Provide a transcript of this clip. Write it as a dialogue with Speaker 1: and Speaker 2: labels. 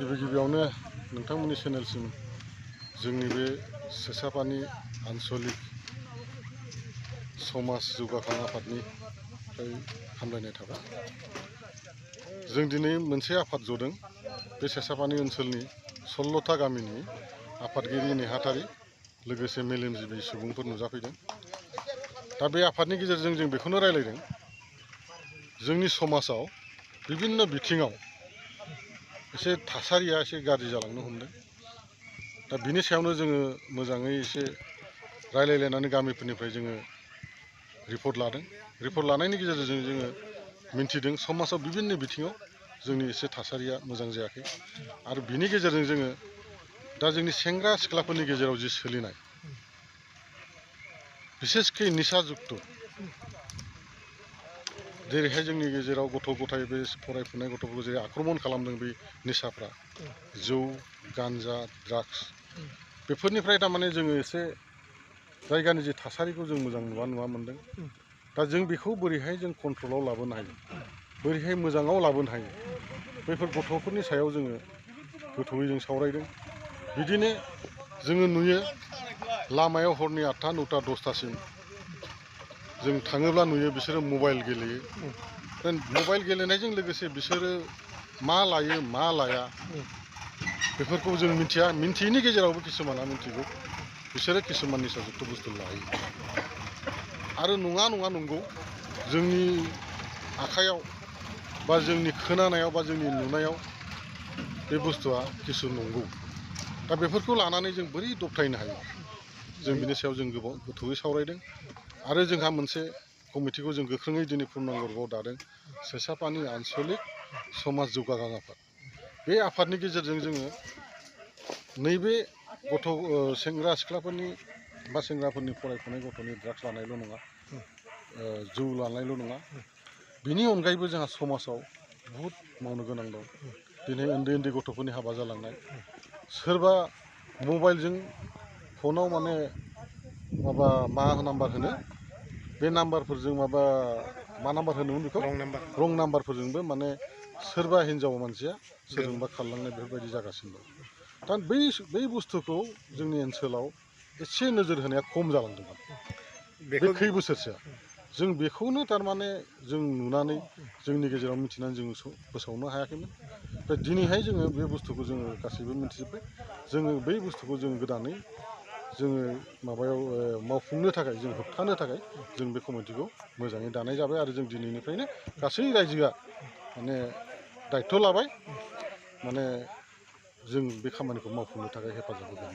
Speaker 1: गिबियावनो नोंथांमोननि चेनेलसिम जोंनि बे सेसापानि आन्चलिक समाज जौगाखां आफादनिफ्राय हामलायनाय थाबाय। जों दिनै मोनसे आफाद जदों। बे सेसापानि ओनसोलनि 16टा गामिनि आफादगिरि नेहाथारि लोगोसे मेलेमजिबि सुबुंफोर नुजाफैदों। दा बे आफादनि गेजेरजों जों बेखौनो रायलायदों, जोंनि समाजाव बिभिन्न बिथिङाव एसे थासारिया एसे गाज्रि जालांनो हमदों। दा बिनि सायावनो जोङो मोजाङै एसे रायलायलायनानै गामिफोरनिफ्राय जोङो रिपर्ट लादों। रिपर्ट लानायनि गेजेरजों जोङो मिन्थिदों समाजाव बिभिन्न बिथिङाव जोंनि एसे थासारिया मोजां जायाखै। आरो बिनि गेजेरजों जोङो दा जोंनि सेंग्रा सिख्लाफोरनि गेजेराव जि सोलिनाय बिसेसकै निसा जुक्त, जेरैहाय जोंनि गेजेराव गथ' गथाय बे फरायफुनाय गथ'फोरखौ जेरै आक्रमन खालामदों बे निसाफ्रा, जौ, गान्जा, ड्राग्स, बेफोरनिफ्राय थारमाने जोङो एसे जायगानि जे थासारिखौ जों मोजां नुवा मोन्दों। दा जों बेखौ बोरैहाय जों कन्ट्रलाव लाबोनो हायो, बोरैहाय मोजाङाव लाबोनो हायो, बैफोर गथ'फोरनि सायाव जोङो गोथौयै जों सावरायदों। बिदिनो जोङो नुयो लामायाव हरनि 8टा, 9टा, 10टासिम जों थाङोब्ला नुयो बिसोरो मबाइल गेलेयो। मबाइल गेलेनायजों लोगोसे बिसोरो मा लायो मा लाया बेफोरखौ जों मिथिया। मिन्थियैनि गेजेरावबो किसुमाना मिन्थिगौ, बिसोरो किसुमान निसा जुक्त बुस्थु लायो। आरो नङा नंगौ, जोंनि आखाइयाव बा जोंनि खोनानायाव बा जोंनि नुनायाव बे बुस्थुआ किसु नंगौ। दा बेफोरखौ लानानै जों बोरै दबथायनो हायो, जों बिनि सायाव जों गोबां गोथौयै सावरायदों। आरो जोंहा मोनसे कमिटिखौ जों गोख्रोङै दिनै पुर्नांगरआव दादों, सेसापानि आन्चलिक समाज जौगाखां आफाद। बे आफादनि गेजेरजों जोङो नैबे सेंग्रा सिख्लाफोरनि बा सेंग्राफोरनि फरायफुनाय गथ'नि ड्राग्स लानायल' नङा, जौ लानायल' नङा, बिनि अनगायैबो जोंहा समाजाव बहुद मावनो गोनां दं। दिनै उन्दै उन्दै गथ'फोरनि हाबा जालांनाय, सोरबा मबाइलजों फनाव माने माबा मा नाम्बार होनो, बे नाम्बारफोरजों मा नाम्बार होनोमोन बेखौ, रं नाम्बारफोरजोंबो माने सोरबा हिनजाव मानसिया सोरजोंबा खारलांनाय बेफोरबायदि जागासिनो दं। दा बै बुस्थुखौ जोंनि ओनसोलाव एसे नोजोर होनाया खम जालांदोंमोन बे खै बोसोरसोआ। जों बेखौनो थारमाने जों नुनानै जोंनि गेजेराव मिथिनानै जों फोसावनो हायाखैमोन। दा दिनैहाय जोङो बे बुस्थुखौ जोङो गासैबो मिथिजोब्बाय। जोङो बै बुस्थुखौ जों गोदानै जोङो मावफुंनो थाखाय, जों होबथानो थाखाय जों बे कमिटिखौ मोजाङै दानाय जाबाय। आरो जों दिनैनिफ्रायनो गासै रायजोआ माने दायथ' लाबाय, माने जों बे खामानिखौ मावफुंनो थाखाय हेफाजाब होगोन।